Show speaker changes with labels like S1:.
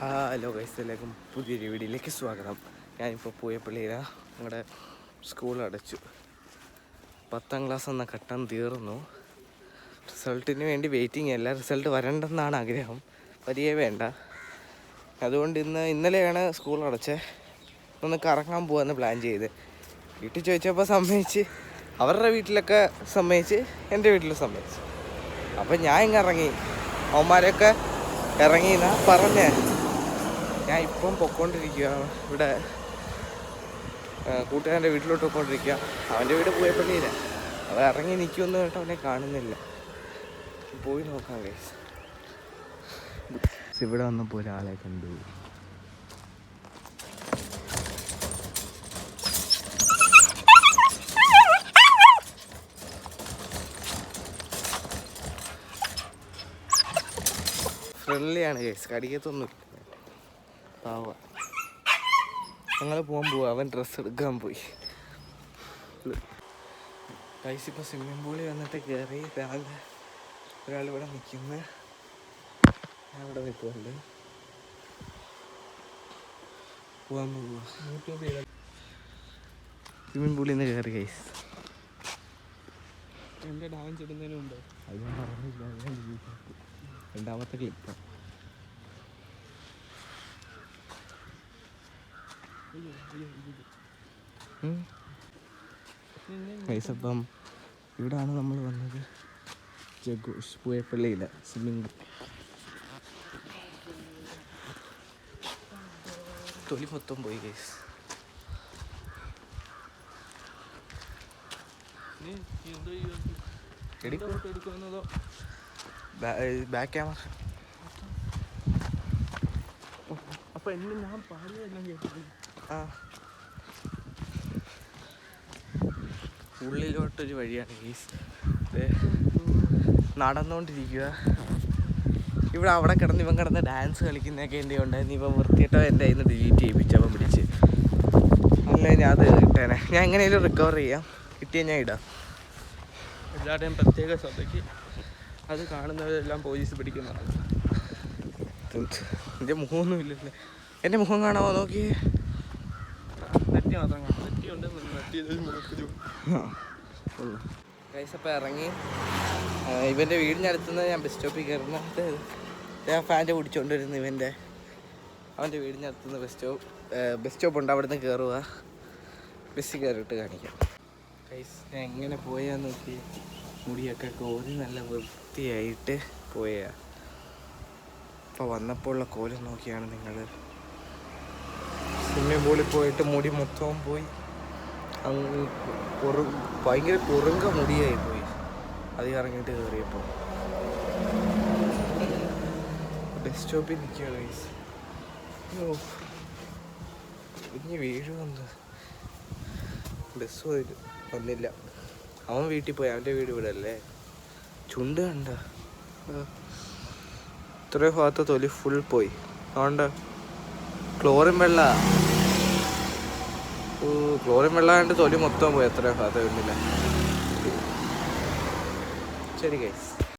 S1: Hello guys, എല്ലാവർക്കും പുതിയൊരു വീഡിയോയിലേക്ക് സ്വാഗതം. ഞാനിപ്പോൾ പൂയപ്പള്ളിയിലാണ്. ഞങ്ങളുടെ സ്കൂൾ അടച്ചു. 10ാം ക്ലാസ് എന്ന ഘട്ടം തീർന്നു. റിസൾട്ടിന് വേണ്ടി വെയിറ്റിംഗ്. എല്ലാ റിസൾട്ട് വരണ്ടെന്നാണ് ആഗ്രഹം, വരികയേ വേണ്ട. അതുകൊണ്ട് ഇന്നലെയാണ് സ്കൂൾ അടച്ചത്. ഒന്ന് കറങ്ങാൻ പോകാമെന്ന് പ്ലാൻ ചെയ്ത് വീട്ടിൽ ചോദിച്ചപ്പോൾ സമ്മതിച്ച്. അവരുടെ വീട്ടിലൊക്കെ സമ്മതിച്ച്, എൻ്റെ വീട്ടിലും സമ്മതിച്ച്. അപ്പം ഞാൻ ഇങ്ങ് ഇറങ്ങി. അവന്മാരൊക്കെ ഇറങ്ങിയെന്നാ പറഞ്ഞേ. ഞാൻ ഇപ്പം പൊയ്ക്കൊണ്ടിരിക്കുക. ഇവിടെ കൂട്ടുകാരൻ്റെ വീട്ടിലോട്ട് പൊയ്ക്കൊണ്ടിരിക്കുക. അവൻ്റെ വീട് പൂയപ്പള്ളിയില്ല. അവൻ ഇറങ്ങി നിൽക്കുമെന്ന് കേട്ടോ, അവനെ കാണുന്നില്ല. പോയി നോക്കാം ഗൈസ്. ഇവിടെ വന്നപ്പോൾ ഒരാളെ കണ്ടു. ഫ്രണ്ട്ലിയാണ് ഗൈസ്, കടിക്കത്തൊന്നുമില്ല. പാവ. ഞങ്ങൾ പോവാ. അവൻ ഡ്രസ്സ് എടുക്കാൻ പോയി. ഗൈസ്, ഇപ്പോൾ സ്വിമ്മിംഗ് പൂളിൽ വന്നിട്ട് കയറി. രാവിലെ ഒരാളിവിടെ നിൽക്കുന്നു. ഞാൻ ഇവിടെ നിൽക്കുന്നുണ്ട്. സ്വിമ്മിംഗ് പൂളിൽ നിന്ന് കയറി ഗൈസ്.
S2: എൻ്റെ ഡാൻസ് ഇടുന്നതിനുണ്ട്.
S1: അത് ഞാൻ പറഞ്ഞില്ല. രണ്ടാമത്തെ ക്ലിപ്പ്. അപ്പം ഇവിടാണ് നമ്മൾ വന്നത്. ജഗൂഷ് പൂയപ്പള്ളിയില്ല സ്വിമ്മിംഗ് പൂൾ. തൊലി മൊത്തം പോയി ഗൈസ്.
S2: എടുക്കുന്നതോ
S1: back camera.
S2: അപ്പോൾ എന്നെ ഞാൻ പാടിയെല്ലാം കേട്ടു.
S1: ഉള്ളിലോട്ടൊരു വഴിയാണ് ഗൈസ്. നടന്നുകൊണ്ടിരിക്കുക. ഇവിടെ അവിടെ കിടന്ന് ഇവൻ കിടന്ന് ഡാൻസ് കളിക്കുന്നതൊക്കെ എൻ്റെ ഉണ്ടായിരുന്നു. ഇവൻ വൃത്തിയിട്ടോ എൻ്റെ കയ്യിൽ നിന്ന് ഡിലീറ്റ് ചെയ്യിപ്പിച്ചു. അവൻ പിടിച്ച്. അല്ലേ ഞാൻ അത് കിട്ടേനെ. ഞാൻ എങ്ങനെയും റിക്കവർ ചെയ്യാം. കിട്ടിയാൽ ഞാൻ ഇടാം.
S2: എല്ലാവരുടെയും പ്രത്യേക ശ്രദ്ധയ്ക്ക്. അത് കാണുന്നവരെല്ലാം പോലീസ് പിടിക്കുന്നതാണ്.
S1: എൻ്റെ മുഖമൊന്നും ഇല്ലല്ലേ. എൻ്റെ മുഖം കാണാമോ? നോക്കി.
S2: നെറ്റി മാത്രം കാണാം. നെറ്റിയുണ്ട്.
S1: ഗൈസ്, അപ്പോൾ ഇറങ്ങി. ഇവൻ്റെ വീടിനടുത്തുനിന്ന് ഞാൻ ബസ് സ്റ്റോപ്പിൽ കയറുന്നത്. ഞാൻ ഫാൻ്റെ കുടിച്ചുകൊണ്ട് വരുന്നു. അവൻ്റെ വീടിനടുത്തുനിന്ന് ബസ് സ്റ്റോപ്പ് ഉണ്ട്. അവിടെ നിന്ന് കയറുക. ബസ്സിൽ കയറിയിട്ട് കാണിക്കാം. ഗൈസ്, ഞാൻ എങ്ങനെ പോയാൽ നോക്കി. മുടിയൊക്കെ കോരി നല്ല വൃത്തിയായിട്ട് പോയാ. അപ്പോൾ വന്നപ്പോൾ ഉള്ള കോലം നോക്കിയാണ് നിങ്ങൾ. സ്വിമ്മിംഗ് പൂളിൽ പോയിട്ട് മുടി മൊത്തവും പോയി. അങ്ങ് ഭയങ്കര കുറുങ്ക മുടിയായി പോയി. അത് ഇറങ്ങിയിട്ട് കയറിയപ്പോൾ ബസ് സ്റ്റോപ്പിൽ നിൽക്കുകയാണ് ഗൈസ്. ഇനി വീഴുമെന്ന്. ബസ് വന്നില്ല. അവൻ വീട്ടിൽ പോയി. അവൻ്റെ വീട് ഇവിടെ അല്ലേ. ചുണ്ട് കണ്ട. ഇത്രയും ഭാഗത്ത് തൊലി ഫുൾ പോയി. അതുകൊണ്ട് ക്ലോറിൻ വെള്ളമായിട്ട് തൊലി മൊത്തം പോയി. എത്രയും ഭാഗത്ത് വരുന്നില്ല. ശരി ഗൈസ്.